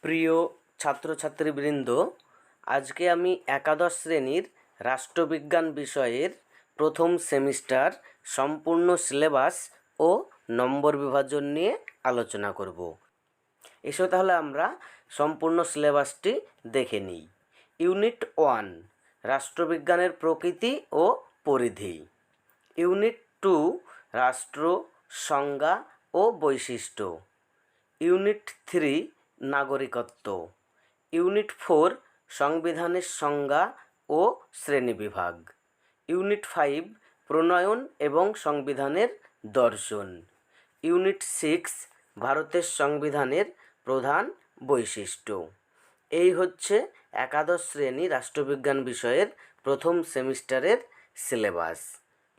প্রিয় ছাত্রছাত্রীবৃন্দ, আজকে আমি একাদশ শ্রেণীর রাষ্ট্রবিজ্ঞান বিষয়ের প্রথম সেমিস্টার সম্পূর্ণ সিলেবাস ও নম্বর বিভাজন নিয়ে আলোচনা করব। এসো তাহলে আমরা সম্পূর্ণ সিলেবাসটি দেখে নিই। ইউনিট 1 রাষ্ট্রবিজ্ঞানের প্রকৃতি ও পরিধি। ইউনিট 2 রাষ্ট্র, সংজ্ঞা ও বৈশিষ্ট্য। ইউনিট 3 নাগরিকত্ব। ইউনিট 4 সংবিধানের সংজ্ঞা ও শ্রেণীবিভাগ। ইউনিট 5 প্রণয়ন এবং সংবিধানের দর্শন। ইউনিট 6 ভারতের সংবিধানের প্রধান বৈশিষ্ট্য। এই হচ্ছে একাদশ শ্রেণী রাষ্ট্রবিজ্ঞান বিষয়ের প্রথম সেমিস্টারের সিলেবাস।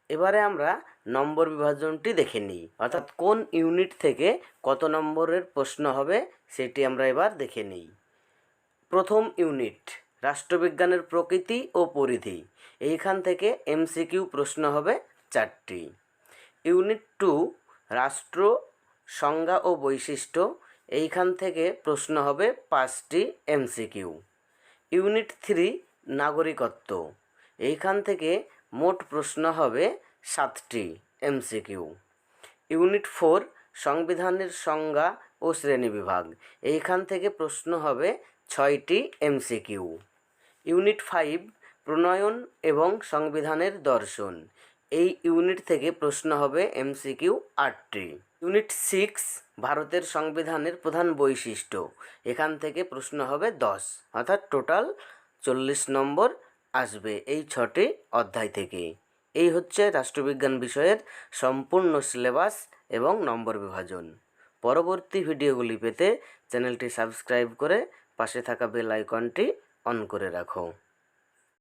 এবারে আমরা নম্বর বিভাজনটি দেখে নিই, অর্থাৎ কোন ইউনিট থেকে কত নম্বরের প্রশ্ন হবে সেটি আমরা এবার দেখে নিই। প্রথম ইউনিট রাষ্ট্রবিজ্ঞানের প্রকৃতি ও পরিধি। এইখান থেকে এমসিকিউ প্রশ্ন হবে 4টি। ইউনিট 2 রাষ্ট্র, সংজ্ঞা ও বৈশিষ্ট্য। এইখান থেকে প্রশ্ন হবে 5টি এমসিকিউ। ইউনিট 3 নাগরিকত্ব। এইখান থেকে মোট প্রশ্ন হবে 7টি এমসিকিউ। ইউনিট 4 সংবিধানের সংজ্ঞা ও শ্রেণীবিভাগ। এইখান থেকে প্রশ্ন হবে 6টি এমসিকিউ। ইউনিট 5 প্রণয়ন এবং সংবিধানের দর্শন। এই ইউনিট থেকে প্রশ্ন হবে এমসিকিউ 8টি। ইউনিট 6 ভারতের সংবিধানের প্রধান বৈশিষ্ট্য। এখান থেকে প্রশ্ন হবে 10, অর্থাৎ টোটাল 40 নম্বর আসবে এই 6টি অধ্যায় থেকে। এই হচ্ছে রাষ্ট্রবিজ্ঞান বিষয়ের সম্পূর্ণ সিলেবাস এবং নম্বর বিভাজন। পরবর্তী ভিডিওগুলি পেতে চ্যানেলটি সাবস্ক্রাইব করে পাশে থাকা বেল আইকনটি অন করে রাখো।